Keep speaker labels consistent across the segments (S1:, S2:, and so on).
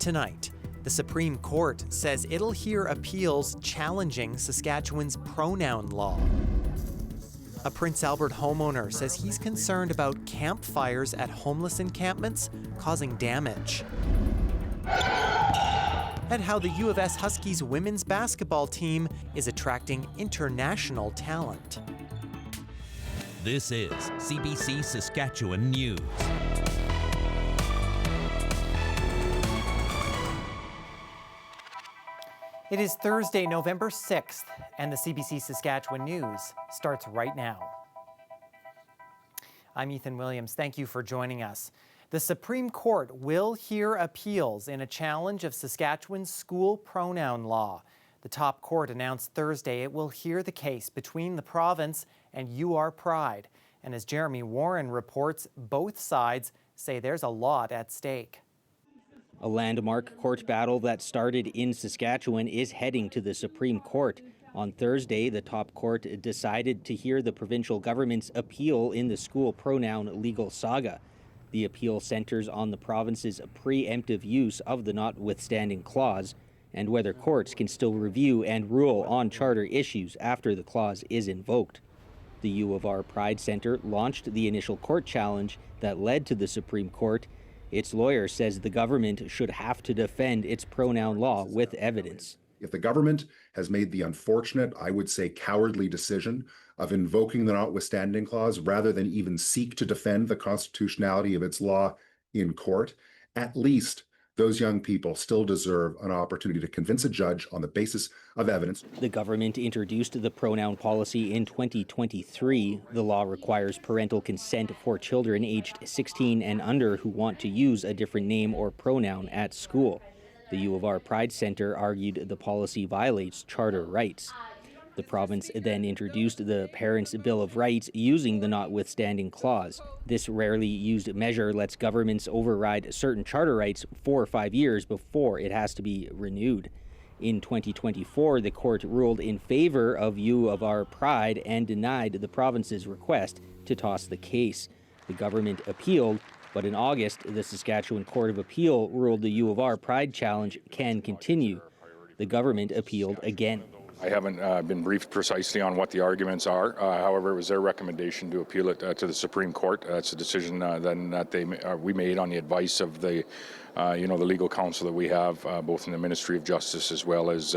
S1: tonight. The Supreme Court says it'll hear appeals challenging Saskatchewan's pronoun law. A Prince Albert homeowner says he's concerned about campfires at homeless encampments causing damage. And how the U of S Huskies women's basketball team is attracting international talent.
S2: This is CBC Saskatchewan News.
S1: It is Thursday, November 6th, and the CBC Saskatchewan News starts right now. I'm Ethan Williams. Thank you for joining us. The Supreme Court will hear appeals in a challenge of Saskatchewan's school pronoun law. The top court announced Thursday it will hear the case between the province and UR Pride. And as Jeremy Warren reports, both sides say there's a lot at stake.
S3: A landmark court battle that started in Saskatchewan is heading to the Supreme Court. On Thursday, the top court decided to hear the provincial government's appeal in the school pronoun legal saga. The appeal centers on the province's preemptive use of the notwithstanding clause and whether courts can still review and rule on charter issues after the clause is invoked. The U of R Pride Centre launched the initial court challenge that led to the Supreme Court. Its lawyer says the government should have to defend its pronoun law with evidence.
S4: If the government has made the unfortunate, I would say cowardly decision of invoking the notwithstanding clause rather than even seek to defend the constitutionality of its law in court, at least those young people still deserve an opportunity to convince a judge on the basis of evidence.
S3: The government introduced the pronoun policy in 2023. The law requires parental consent for children aged 16 and under who want to use a different name or pronoun at school. The U of R Pride Centre argued the policy violates charter rights. The province then introduced the Parents' Bill of Rights using the notwithstanding clause. This rarely used measure lets governments override certain charter rights for 5 years before it has to be renewed. In 2024, the court ruled in favor of U of R Pride and denied the province's request to toss the case. The government appealed, but in August, the Saskatchewan Court of Appeal ruled the U of R Pride challenge can continue. The government appealed again.
S5: I haven't been briefed precisely on what the arguments are. However, it was their recommendation to appeal it to the Supreme Court. It's a decision then that we made on the advice of the legal counsel that we have, both in the Ministry of Justice as well as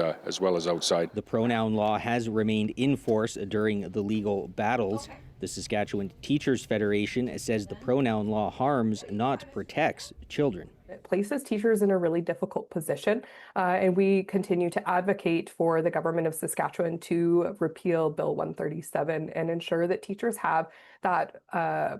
S5: outside.
S3: The pronoun law has remained in force during the legal battles. The Saskatchewan Teachers Federation says the pronoun law harms, not protects, children.
S6: It places teachers in a really difficult position, and we continue to advocate for the government of Saskatchewan to repeal Bill 137 and ensure that teachers have that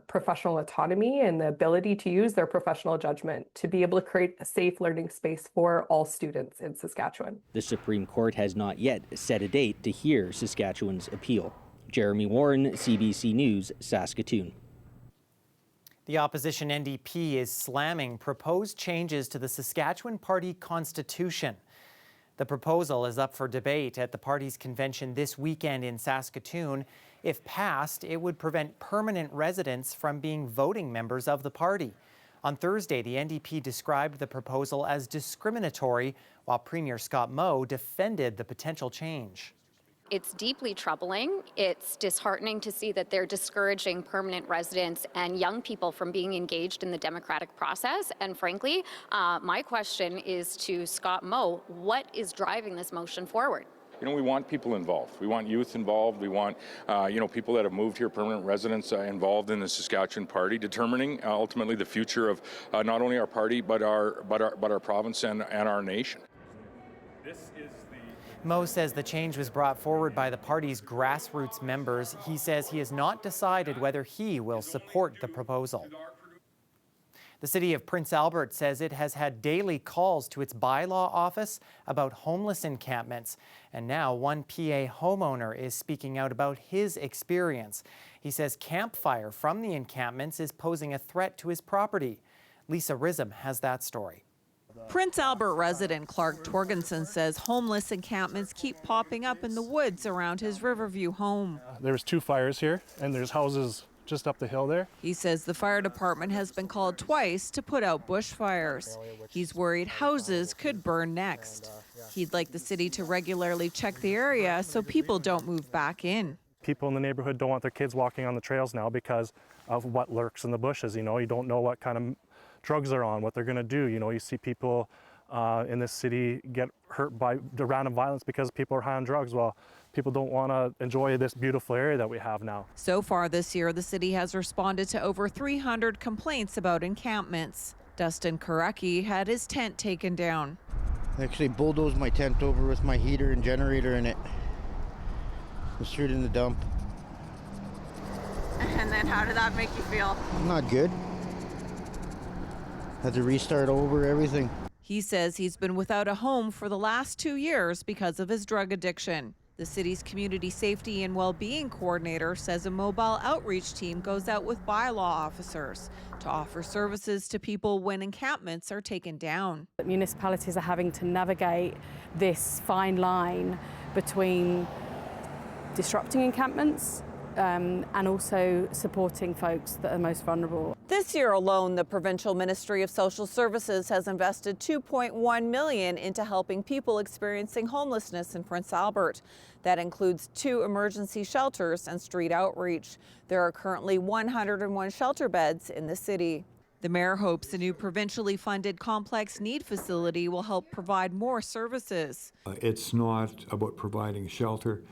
S6: professional autonomy and the ability to use their professional judgment to be able to create a safe learning space for all students in Saskatchewan.
S3: The Supreme Court has not yet set a date to hear Saskatchewan's appeal. Jeremy Warren, CBC News, Saskatoon.
S1: The opposition NDP is slamming proposed changes to the Saskatchewan Party Constitution. The proposal is up for debate at the party's convention this weekend in Saskatoon. If passed, it would prevent permanent residents from being voting members of the party. On Thursday, the NDP described the proposal as discriminatory, while Premier Scott Moe defended the potential change.
S7: It's deeply troubling. It's disheartening to see that they're discouraging permanent residents and young people from being engaged in the democratic process. And frankly, my question is to Scott Moe, what is driving this motion forward?
S5: We want people involved. We want youth involved. We want, people that have moved here, permanent residents involved in the Saskatchewan Party, determining ultimately the future of not only our party but our province and our nation.
S1: Moe says the change was brought forward by the party's grassroots members. He says he has not decided whether he will support the proposal. The city of Prince Albert says it has had daily calls to its bylaw office about homeless encampments. And now one PA homeowner is speaking out about his experience. He says campfire from the encampments is posing a threat to his property. Lisa Rism has that story.
S8: Prince Albert resident Clark Torgensen says homeless encampments keep popping up in the woods around his Riverview home.
S9: There's 2 fires here, and there's houses just up the hill there.
S8: He says the fire department has been called twice to put out bushfires. He's worried houses could burn next. He'd like the city to regularly check the area so people don't move back in.
S9: People in the neighborhood don't want their kids walking on the trails now because of what lurks in the bushes. You know, you don't know what kind of drugs they're on, what they're going to do. You know, you see people in this city get hurt by the random violence because people are high on drugs. Well, people don't want to enjoy this beautiful area that we have now.
S8: So far this year, the city has responded to over 300 complaints about encampments. Dustin Karaki had his tent taken down.
S10: I actually bulldozed my tent over with my heater and generator in it. Just threw it in the dump.
S8: And then how did that make you feel?
S10: Not good. Had to restart over everything.
S8: He says he's been without a home for the last 2 years because of his drug addiction. The city's community safety and well-being coordinator says a mobile outreach team goes out with bylaw officers to offer services to people when encampments are taken down.
S11: Municipalities are having to navigate this fine line between disrupting encampments and also supporting folks that are most vulnerable.
S8: This year alone, the Provincial Ministry of Social Services has invested $2.1 million into helping people experiencing homelessness in Prince Albert. That includes 2 emergency shelters and street outreach. There are currently 101 shelter beds in the city. The mayor hopes a new provincially funded complex need facility will help provide more services.
S12: It's not about providing shelter.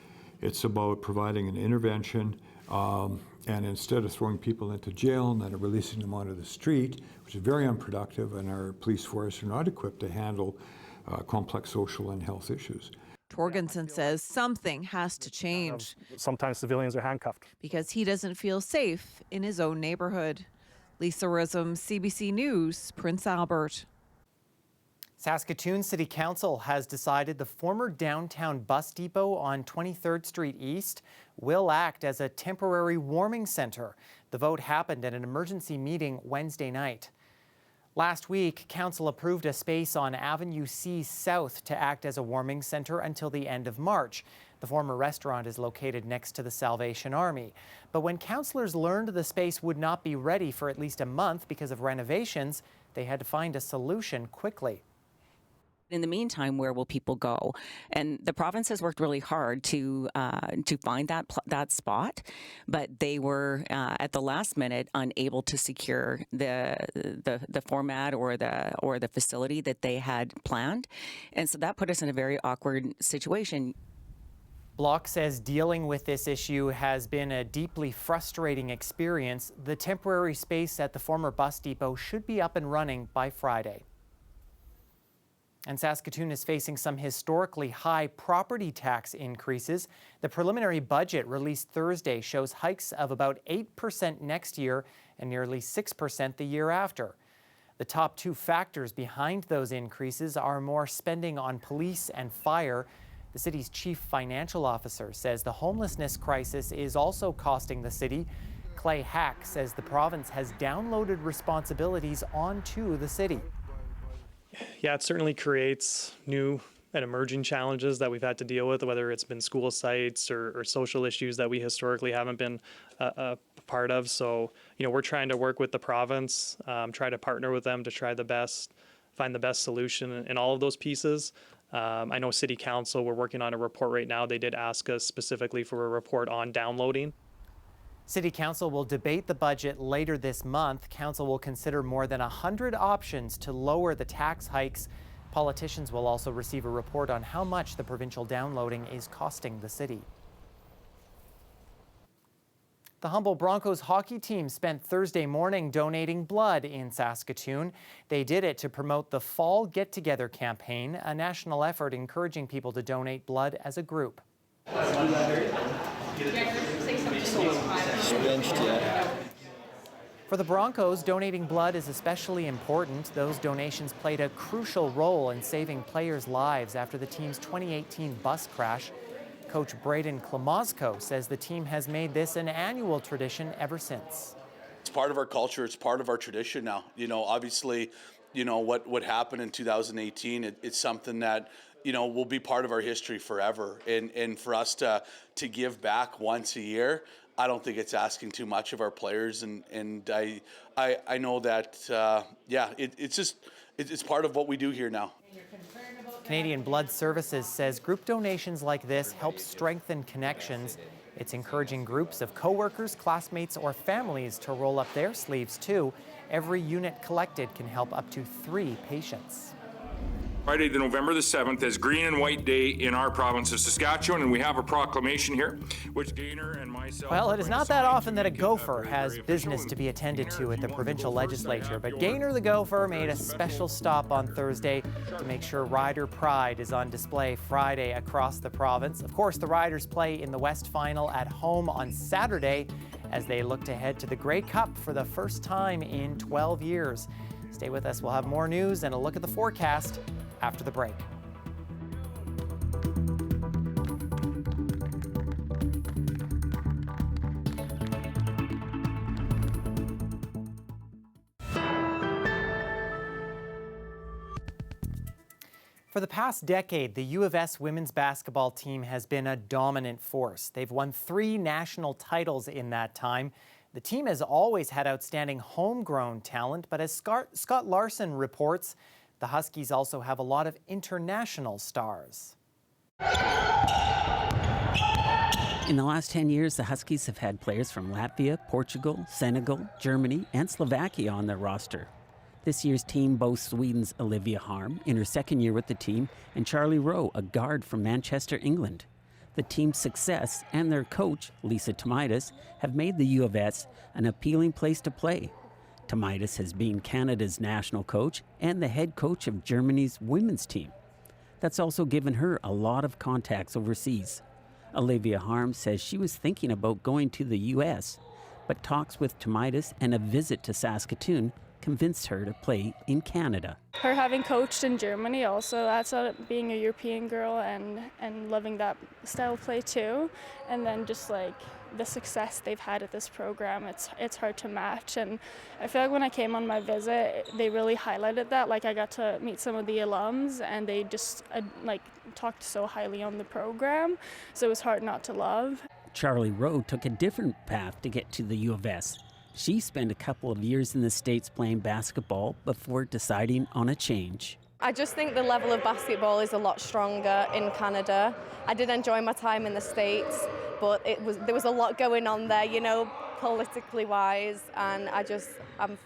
S12: It's about providing an intervention, and instead of throwing people into jail and then releasing them onto the street, which is very unproductive, and our police force are not equipped to handle complex social and health issues.
S8: Torgensen says something has to change.
S9: Sometimes civilians are handcuffed.
S8: Because he doesn't feel safe in his own neighborhood. Lisa Rism, CBC News, Prince Albert.
S1: Saskatoon City Council has decided the former downtown bus depot on 23rd Street East will act as a temporary warming center. The vote happened at an emergency meeting Wednesday night. Last week, Council approved a space on Avenue C South to act as a warming center until the end of March. The former restaurant is located next to the Salvation Army. But when councillors learned the space would not be ready for at least a month because of renovations, they had to find a solution quickly.
S13: In the meantime, where will people go? And the province has worked really hard to find that spot, but they were at the last minute unable to secure the format or the facility that they had planned, and so that put us in a very awkward situation.
S1: Block says dealing with this issue has been a deeply frustrating experience. The temporary space at the former bus depot should be up and running by Friday. And Saskatoon is facing some historically high property tax increases. The preliminary budget released Thursday shows hikes of about 8% next year and nearly 6% the year after. The top 2 factors behind those increases are more spending on police and fire. The city's chief financial officer says the homelessness crisis is also costing the city. Clay Hack says the province has downloaded responsibilities onto the city.
S14: Yeah, it certainly creates new and emerging challenges that we've had to deal with, whether it's been school sites or social issues that we historically haven't been a part of. So, we're trying to work with the province, try to partner with them to find the best solution in all of those pieces. I know City Council, we're working on a report right now. They did ask us specifically for a report on downloading.
S1: City Council will debate the budget later this month. Council will consider more than 100 options to lower the tax hikes. Politicians will also receive a report on how much the provincial downloading is costing the city. The Humboldt Broncos hockey team spent Thursday morning donating blood in Saskatoon. They did it to promote the Fall Get Together campaign, a national effort encouraging people to donate blood as a group. For the Broncos, donating blood is especially important. Those donations played a crucial role in saving players' lives after the team's 2018 bus crash. Coach Braden Klamozko says the team has made this an annual tradition ever since.
S15: It's part of our culture. It's part of our tradition now. Obviously, what happened in 2018, it's something that, will be part of our history forever. And for us to give back once a year, I don't think it's asking too much of our players, and I know that it's part of what we do here now.
S1: Canadian Blood Services says group donations like this help strengthen connections. It's encouraging groups of coworkers, classmates, or families to roll up their sleeves too. Every unit collected can help up to 3 patients.
S5: Friday, November the 7th, is Green and White Day in our province of Saskatchewan, and we have a proclamation here, which Gaynor and myself...
S1: Well, it is not that often that a gopher has business to be attended to at the provincial legislature, but Gaynor the gopher made a special stop on Thursday to make sure rider pride is on display Friday across the province. Of course, the Riders play in the West Final at home on Saturday as they look to head to the Grey Cup for the first time in 12 years. Stay with us. We'll have more news and a look at the forecast after the break. For the past decade, the U of S women's basketball team has been a dominant force. They've won 3 national titles in that time. The team has always had outstanding homegrown talent, but as Scott Larson reports, the Huskies also have a lot of international stars.
S16: In the last 10 years, the Huskies have had players from Latvia, Portugal, Senegal, Germany, and Slovakia on their roster. This year's team boasts Sweden's Olivia Harm in her second year with the team, and Charlie Rowe, a guard from Manchester, England. The team's success and their coach, Lisa Tomaitis, have made the U of S an appealing place to play. Tomaitis has been Canada's national coach and the head coach of Germany's women's team. That's also given her a lot of contacts overseas. Olivia Harm says she was thinking about going to the U.S., but talks with Tomaitis and a visit to Saskatoon convinced her to play in Canada.
S17: Her having coached in Germany also, that's being a European girl and loving that style of play too. And then just like the success they've had at this program, it's hard to match. And I feel like when I came on my visit, they really highlighted that. Like I got to meet some of the alums and they just like talked so highly on the program. So it was hard not to love.
S16: Charlie Rowe took a different path to get to the U of S. She spent a couple of years in the States playing basketball before deciding on a change.
S18: I just think the level of basketball is a lot stronger in Canada. I did enjoy my time in the States, but there was a lot going on there, you know, politically wise, and I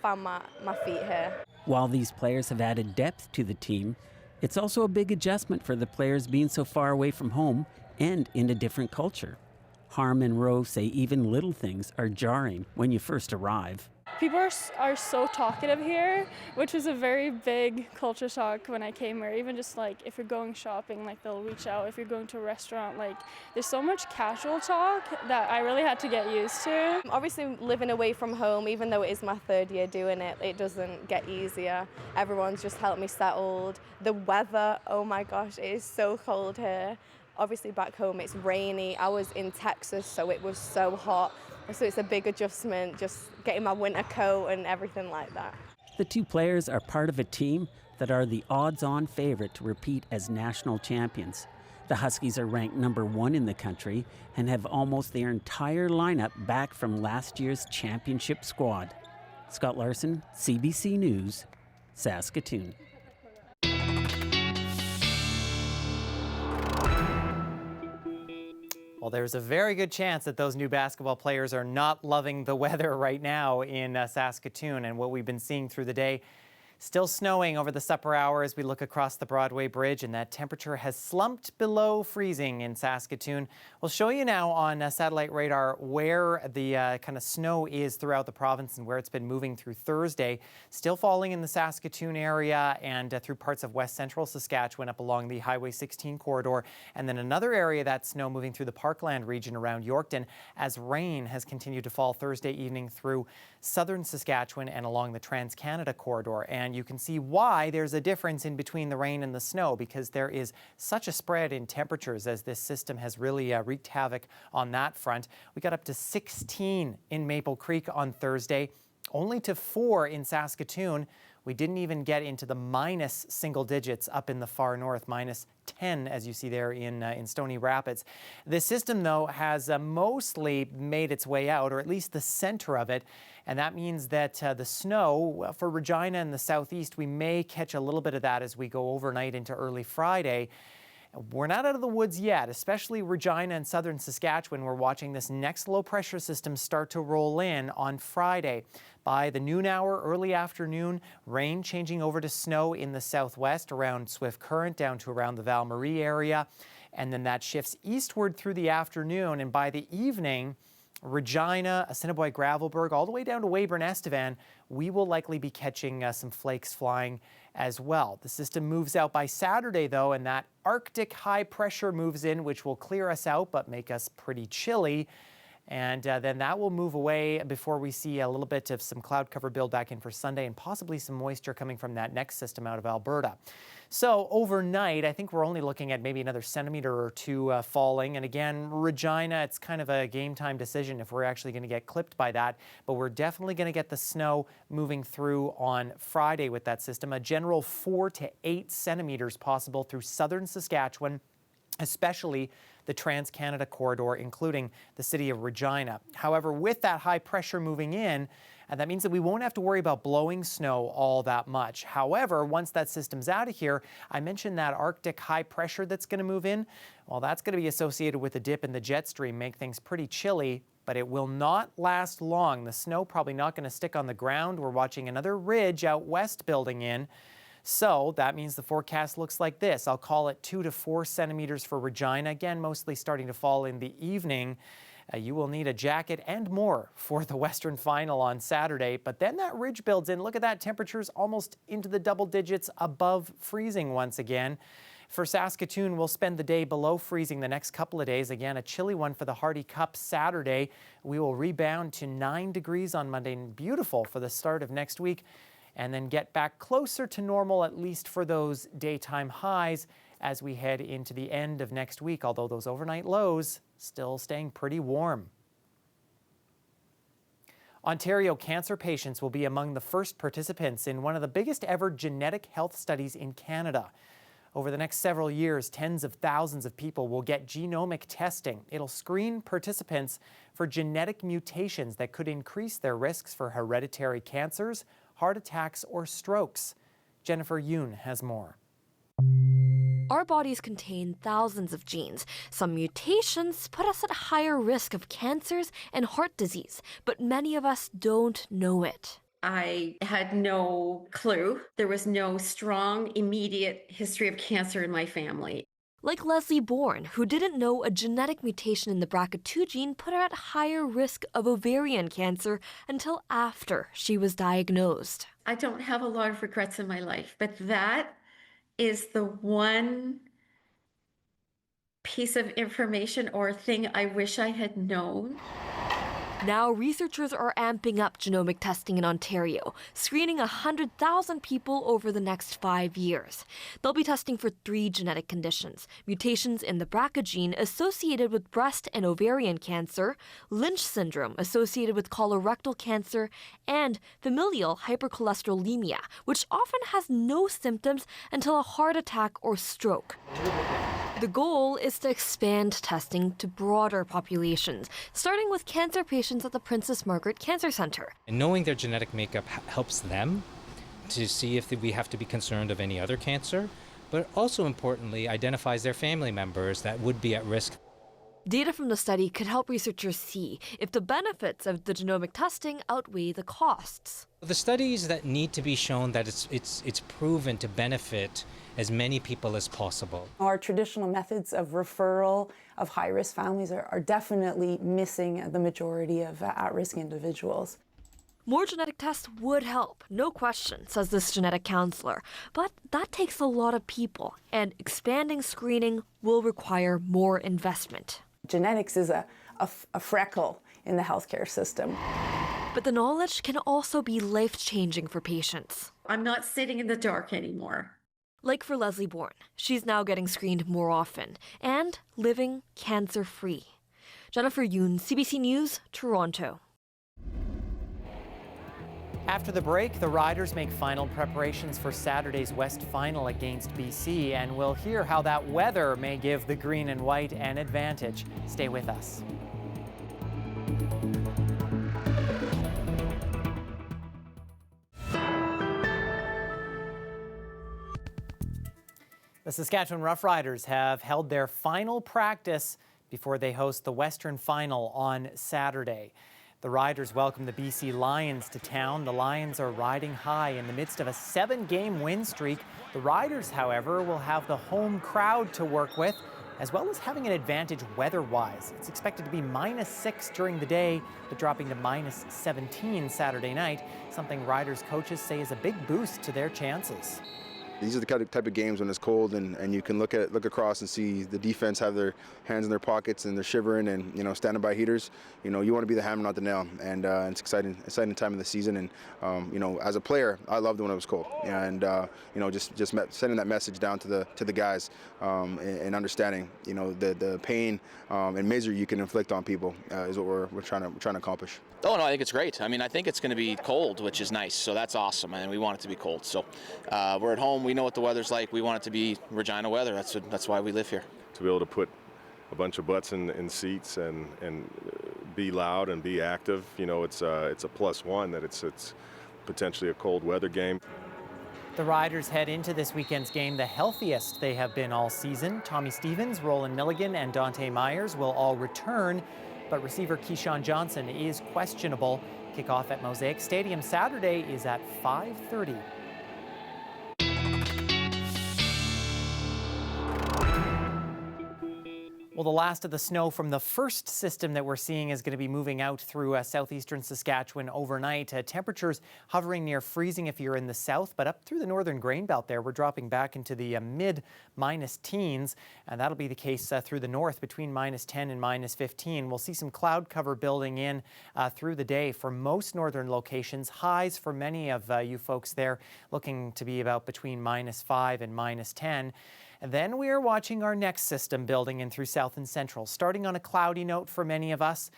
S18: found my feet here.
S16: While these players have added depth to the team, it's also a big adjustment for the players being so far away from home and in a different culture. Harm and Rowe say even little things are jarring when you first arrive.
S17: People are so talkative here, which was a very big culture shock when I came here. Even just like if you're going shopping, like they'll reach out. If you're going to a restaurant, like there's so much casual talk that I really had to get used to.
S18: Obviously living away from home, even though it is my 3rd year doing it, it doesn't get easier. Everyone's just helped me settled. The weather, oh my gosh, it is so cold here. Obviously back home it's rainy. I was in Texas, so it was so hot. So it's a big adjustment, just getting my winter coat and everything like that.
S16: The 2 players are part of a team that are the odds-on favorite to repeat as national champions. The Huskies are ranked number 1 in the country and have almost their entire lineup back from last year's championship squad. Scott Larson, CBC News, Saskatoon.
S1: Well, there's a very good chance that those new basketball players are not loving the weather right now in Saskatoon, and what we've been seeing through the day. Still snowing over the supper hour as we look across the Broadway Bridge, and that temperature has slumped below freezing in Saskatoon. We'll show you now on satellite radar where the kind of snow is throughout the province and where it's been moving through Thursday. Still falling in the Saskatoon area and through parts of west central Saskatchewan up along the Highway 16 corridor. And then another area that snow moving through the Parkland region around Yorkton as rain has continued to fall Thursday evening through southern Saskatchewan and along the Trans-Canada corridor. And you can see why there's a difference in between the rain and the snow, because there is such a spread in temperatures as this system has really wreaked havoc on that front. We got up to 16 in Maple Creek on Thursday. only to 4 in Saskatoon. We didn't even get into the minus single digits up in the far north, minus 10, as you see there in Stony Rapids. The system, though, has mostly made its way out, or at least the center of it, and that means that the snow for Regina and the southeast, we may catch a little bit of that as we go overnight into early Friday. We're not out of the woods yet, especially Regina and southern Saskatchewan. We're watching this next low pressure system start to roll in on Friday. By the noon hour, early afternoon, rain changing over to snow in the southwest around Swift Current down to around the Val Marie area. And then that shifts eastward through the afternoon. And by the evening, Regina, Assiniboia, Gravelbourg, all the way down to Weyburn, Estevan, we will likely be catching some flakes flying as well. The system moves out by Saturday, though, and that Arctic high pressure moves in, which will clear us out but make us pretty chilly. And then that will move away before we see a little bit of some cloud cover build back in for Sunday and possibly some moisture coming from that next system out of Alberta. So overnight, I think we're only looking at maybe another centimeter or 2 falling. And again, Regina, it's kind of a game time decision if we're actually going to get clipped by that. But we're definitely going to get the snow moving through on Friday with that system. A general 4 to 8 centimeters possible through southern Saskatchewan, especially the Trans-Canada corridor, including the city of Regina. However, with that high pressure moving in, and that means that we won't have to worry about blowing snow all that much. However, once that system's out of here, I mentioned that Arctic high pressure that's going to move in. Well, that's going to be associated with a dip in the jet stream, make things pretty chilly, but it will not last long. The snow probably not going to stick on the ground. We're watching another ridge out west building in. So that means the forecast looks like this. I'll call it 2 to 4 centimeters for Regina. Again, mostly starting to fall in the evening. You will need a jacket and more for the Western Final on Saturday. But then that ridge builds in. Look at that. Temperatures almost into the double digits above freezing once again. For Saskatoon, we'll spend the day below freezing the next couple of days. Again, a chilly one for the Hardy Cup Saturday. We will rebound to 9 degrees on Monday. Beautiful for the start of next week. And then get back closer to normal, at least for those daytime highs as we head into the end of next week, although those overnight lows still staying pretty warm. Ontario cancer patients will be among the first participants in one of the biggest ever genetic health studies in Canada. Over the next several years, tens of thousands of people will get genomic testing. It'll screen participants for genetic mutations that could increase their risks for hereditary cancers, heart attacks, or strokes. Jennifer Yoon has more.
S19: Our bodies contain thousands of genes. Some mutations put us at higher risk of cancers and heart disease, but many of us don't know it.
S20: I had no clue. There was no strong, immediate history of cancer in my family.
S19: Like Leslie Bourne, who didn't know a genetic mutation in the BRCA2 gene put her at higher risk of ovarian cancer until after she was diagnosed.
S20: I don't have a lot of regrets in my life, but that is the one piece of information or thing I wish I had known.
S19: Now, researchers are amping up genomic testing in Ontario, screening 100,000 people over the next 5 years. They'll be testing for 3 genetic conditions: mutations in the BRCA gene associated with breast and ovarian cancer, Lynch syndrome associated with colorectal cancer, and familial hypercholesterolemia, which often has no symptoms until a heart attack or stroke. The goal is to expand testing to broader populations, starting with cancer patients at the Princess Margaret Cancer Centre.
S21: And knowing their genetic makeup helps them to see if we have to be concerned of any other cancer, but also importantly identifies their family members that would be at risk.
S19: Data from the study could help researchers see if the benefits of the genomic testing outweigh the costs.
S21: The studies that need to be shown that it's proven to benefit as many people as possible.
S22: Our traditional methods of referral of high-risk families are definitely missing the majority of at-risk individuals.
S19: More genetic tests would help, no question, says this genetic counselor. But that takes a lot of people, and expanding screening will require more investment.
S22: Genetics is a freckle in the healthcare system.
S19: But the knowledge can also be life-changing for patients.
S20: I'm not sitting in the dark anymore.
S19: Like for Leslie Bourne, she's now getting screened more often and living cancer-free. Jennifer Yoon, CBC News, Toronto.
S1: After the break, the Riders make final preparations for Saturday's West Final against BC, and we'll hear how that weather may give the green and white an advantage. Stay with us. The Saskatchewan Roughriders have held their final practice before they host the Western Final on Saturday. The Riders welcome the BC Lions to town. The Lions are riding high in the midst of a 7-game win streak. The Riders, however, will have the home crowd to work with, as well as having an advantage weather-wise. It's expected to be -6 during the day, but dropping to -17 Saturday night, something Riders coaches say is a big boost to their chances.
S2: These are the type of games when it's cold and you can look across and see the defense have their hands in their pockets and they're shivering and, you know, standing by heaters. You know, you want to be the hammer, not the nail. And it's exciting time of the season. And, you know, as a player, I loved it when it was cold. And, you know, just sending that message down to the guys and understanding, you know, the pain and misery you can inflict on people is what we're trying to accomplish.
S4: Oh, no, I think it's great. I mean, I think it's going to be cold, which is nice. So that's awesome. And we want it to be cold. So we're at home. We know what the weather's like. We want it to be Regina weather. That's why we live here.
S23: To be able to put a bunch of butts in seats and be loud and be active, you know, it's a +1 that it's potentially a cold weather game.
S1: The Riders head into this weekend's game the healthiest they have been all season. Tommy Stevens, Roland Milligan, and Dante Myers will all return, but receiver Keyshawn Johnson is questionable. Kickoff at Mosaic Stadium Saturday is at 5:30. Well, the last of the snow from the first system that we're seeing is going to be moving out through southeastern Saskatchewan overnight. Temperatures hovering near freezing if you're in the south, but up through the northern grain belt there, we're dropping back into the mid-minus teens, and that'll be the case through the north between -10 and -15. We'll see some cloud cover building in through the day for most northern locations. Highs for many of you folks there looking to be about between -5 and -10. And then we are watching our next system building in through south and central. Starting on a cloudy note for many of us,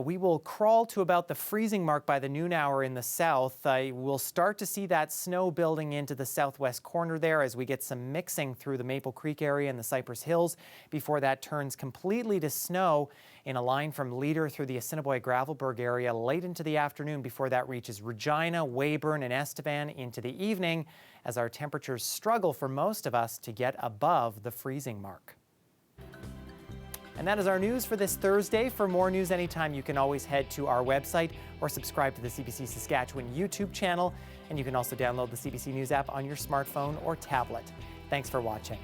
S1: we will crawl to about the freezing mark by the noon hour in the south. We'll start to see that snow building into the southwest corner there as we get some mixing through the Maple Creek area and the Cypress Hills before that turns completely to snow in a line from Leader through the Assiniboia-Gravelbourg area late into the afternoon before that reaches Regina, Weyburn, and Estevan into the evening as our temperatures struggle for most of us to get above the freezing mark. And that is our news for this Thursday. For more news anytime, you can always head to our website or subscribe to the CBC Saskatchewan YouTube channel. And you can also download the CBC News app on your smartphone or tablet. Thanks for watching.